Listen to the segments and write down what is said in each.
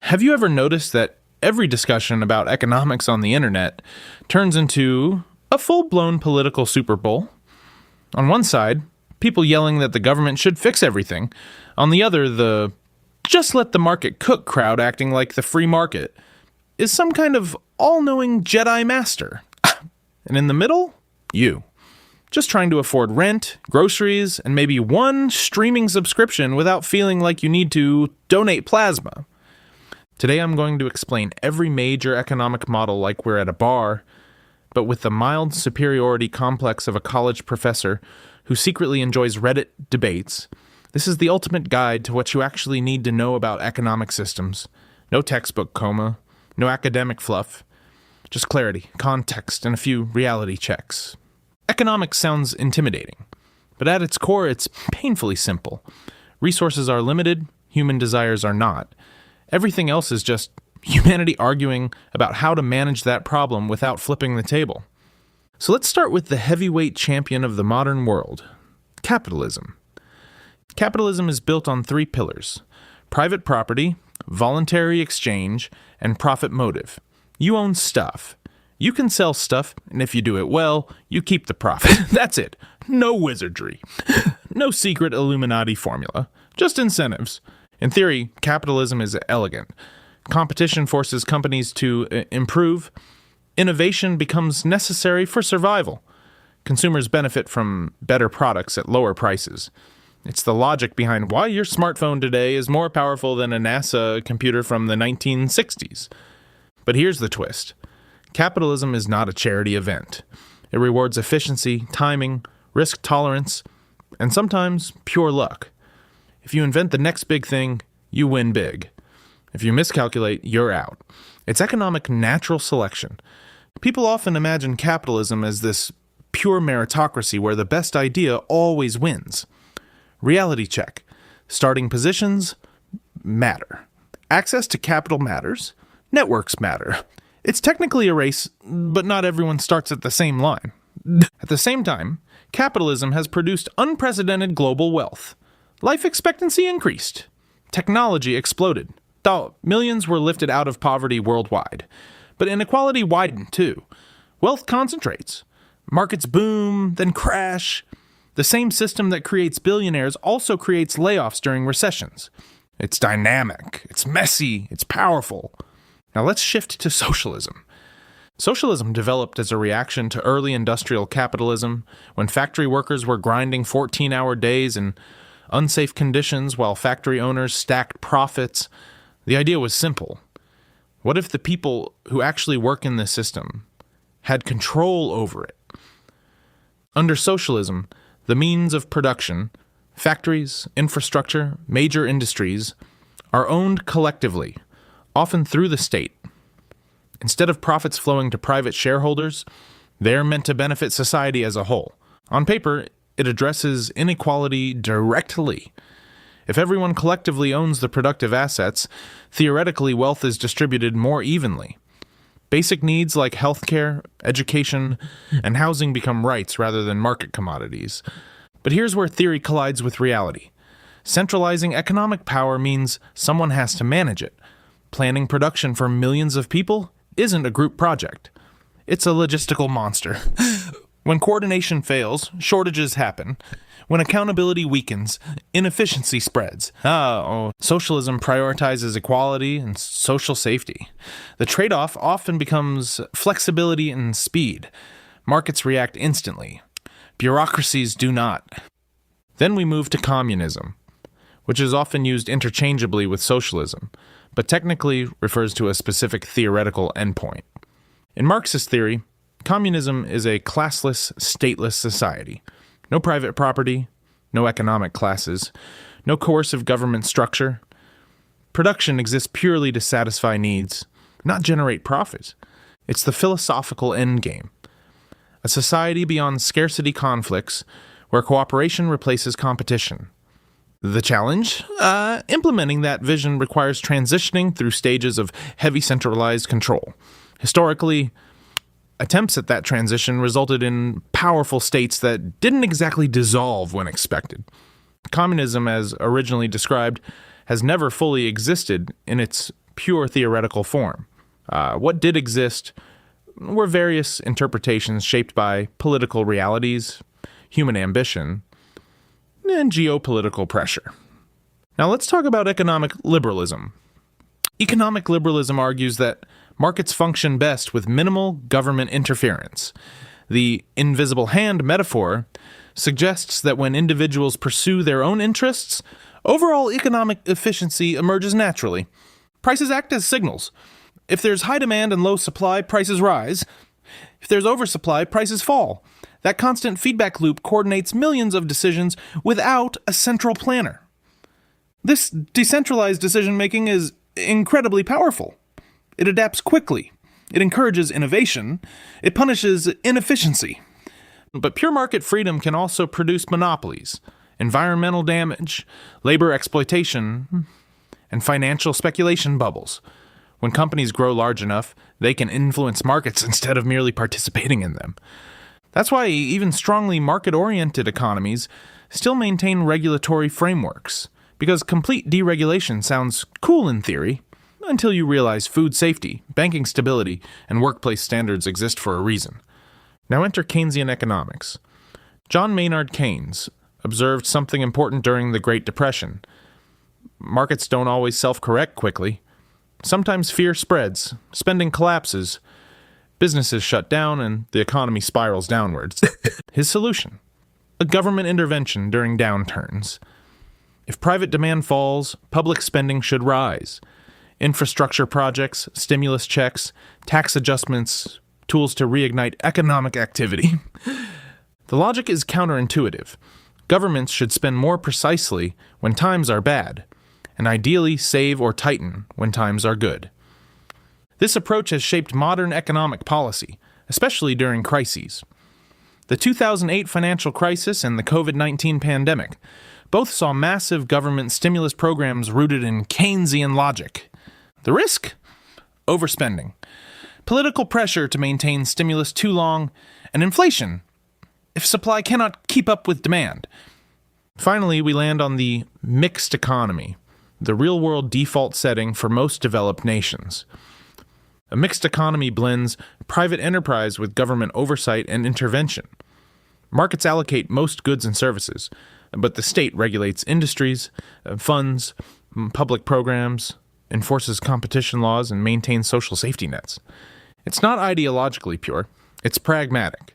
Have you ever noticed that every discussion about economics on the internet turns into a full-blown political Super Bowl? On one side, people yelling that the government should fix everything. On the other, the just let the market cook crowd acting like the free market is some kind of all-knowing Jedi master. And in the middle, you. Just trying to afford rent, groceries, and maybe one streaming subscription without feeling like you need to donate plasma. Today I'm going to explain every major economic model like we're at a bar, but with the mild superiority complex of a college professor who secretly enjoys Reddit debates. This is the ultimate guide to what you actually need to know about economic systems. No textbook coma, no academic fluff, just clarity, context, and a few reality checks. Economics sounds intimidating, but at its core it's painfully simple. Resources are limited, human desires are not. Everything else is just humanity arguing about how to manage that problem without flipping the table. So let's start with the heavyweight champion of the modern world, capitalism. Capitalism is built on three pillars: private property, voluntary exchange, and profit motive. You own stuff. You can sell stuff, and if you do it well, you keep the profit. That's it. No wizardry. No secret Illuminati formula. Just incentives. In theory, capitalism is elegant. Competition forces companies to improve. Innovation becomes necessary for survival. Consumers benefit from better products at lower prices. It's the logic behind why your smartphone today is more powerful than a NASA computer from the 1960s. But here's the twist. Capitalism is not a charity event. It rewards efficiency, timing, risk tolerance, and sometimes pure luck. If you invent the next big thing, you win big. If you miscalculate, you're out. It's economic natural selection. People often imagine capitalism as this pure meritocracy where the best idea always wins. Reality check. Starting positions matter. Access to capital matters. Networks matter. It's technically a race, but not everyone starts at the same line. At the same time, capitalism has produced unprecedented global wealth. Life expectancy increased. Technology exploded. Millions were lifted out of poverty worldwide. But inequality widened too. Wealth concentrates. Markets boom, then crash. The same system that creates billionaires also creates layoffs during recessions. It's dynamic, it's messy, it's powerful. Now let's shift to socialism. Socialism developed as a reaction to early industrial capitalism, when factory workers were grinding 14-hour days in unsafe conditions while factory owners stacked profits. The idea was simple. What if the people who actually work in the system had control over it? Under socialism, the means of production, factories, infrastructure, major industries, are owned collectively, often through the state. Instead of profits flowing to private shareholders, they're meant to benefit society as a whole. On paper, it addresses inequality directly. If everyone collectively owns the productive assets, theoretically wealth is distributed more evenly. Basic needs like healthcare, education, and housing become rights rather than market commodities. But here's where theory collides with reality. Centralizing economic power means someone has to manage it. Planning production for millions of people isn't a group project. It's a logistical monster. When coordination fails, shortages happen. When accountability weakens, inefficiency spreads. Socialism prioritizes equality and social safety. The trade-off often becomes flexibility and speed. Markets react instantly. Bureaucracies do not. Then we move to communism, which is often used interchangeably with socialism, but technically refers to a specific theoretical endpoint. In Marxist theory, communism is a classless, stateless society. No private property, no economic classes, no coercive government structure. Production exists purely to satisfy needs, not generate profit. It's the philosophical endgame. A society beyond scarcity conflicts, where cooperation replaces competition. The challenge? Implementing that vision requires transitioning through stages of heavy centralized control. Historically, attempts at that transition resulted in powerful states that didn't exactly dissolve when expected. Communism, as originally described, has never fully existed in its pure theoretical form. What did exist were various interpretations shaped by political realities, human ambition, and geopolitical pressure. Now let's talk about economic liberalism. Economic liberalism argues that markets function best with minimal government interference. The invisible hand metaphor suggests that when individuals pursue their own interests, overall economic efficiency emerges naturally. Prices act as signals. If there's high demand and low supply, prices rise. If there's oversupply, prices fall. That constant feedback loop coordinates millions of decisions without a central planner. This decentralized decision-making is incredibly powerful. It adapts quickly. It encourages innovation. It punishes inefficiency. But pure market freedom can also produce monopolies, environmental damage, labor exploitation, and financial speculation bubbles. When companies grow large enough, they can influence markets instead of merely participating in them. That's why even strongly market-oriented economies still maintain regulatory frameworks, because complete deregulation sounds cool in theory, until you realize food safety, banking stability, and workplace standards exist for a reason. Now enter Keynesian economics. John Maynard Keynes observed something important during the Great Depression. Markets don't always self-correct quickly. Sometimes fear spreads, spending collapses, businesses shut down, and the economy spirals downwards. His solution: a government intervention during downturns. If private demand falls, public spending should rise. Infrastructure projects, stimulus checks, tax adjustments, tools to reignite economic activity. The logic is counterintuitive. Governments should spend more precisely when times are bad, and ideally save or tighten when times are good. This approach has shaped modern economic policy, especially during crises. The 2008 financial crisis and the COVID-19 pandemic both saw massive government stimulus programs rooted in Keynesian logic. The risk? Overspending. Political pressure to maintain stimulus too long, and inflation, if supply cannot keep up with demand. Finally, we land on the mixed economy, the real-world default setting for most developed nations. A mixed economy blends private enterprise with government oversight and intervention. Markets allocate most goods and services, but the state regulates industries, funds, public programs, enforces competition laws, and maintains social safety nets. It's not ideologically pure, it's pragmatic.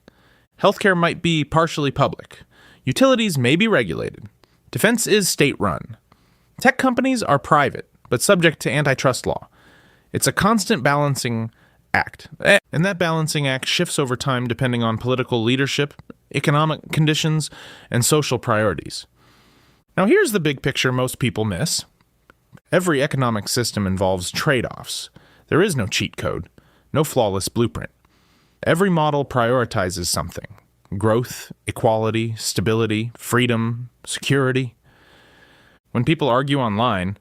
Healthcare might be partially public. Utilities may be regulated. Defense is state-run. Tech companies are private, but subject to antitrust law. It's a constant balancing act, and that balancing act shifts over time depending on political leadership, economic conditions, and social priorities. Now here's the big picture most people miss. Every economic system involves trade-offs. There is no cheat code, no flawless blueprint. Every model prioritizes something: growth, equality, stability, freedom, security. When people argue online,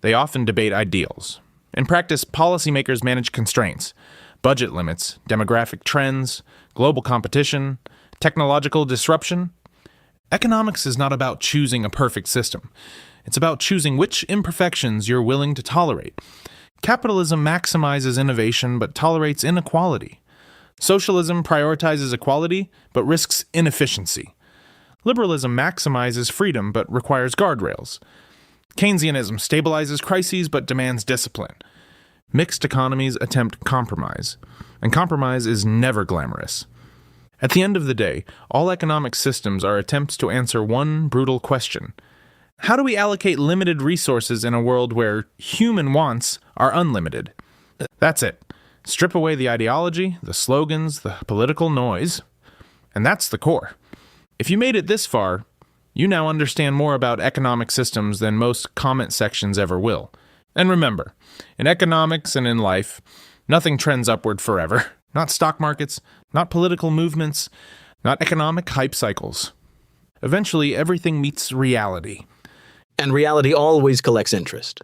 they often debate ideals. In practice, policymakers manage constraints, budget limits, demographic trends, global competition, technological disruption. Economics is not about choosing a perfect system. It's about choosing which imperfections you're willing to tolerate. Capitalism maximizes innovation but tolerates inequality. Socialism prioritizes equality but risks inefficiency. Liberalism maximizes freedom but requires guardrails. Keynesianism stabilizes crises but demands discipline. Mixed economies attempt compromise, and compromise is never glamorous. At the end of the day, all economic systems are attempts to answer one brutal question: how do we allocate limited resources in a world where human wants are unlimited? That's it. Strip away the ideology, the slogans, the political noise, and that's the core. If you made it this far, you now understand more about economic systems than most comment sections ever will. And remember, in economics and in life, nothing trends upward forever. Not stock markets, not political movements, not economic hype cycles. Eventually, everything meets reality. And reality always collects interest.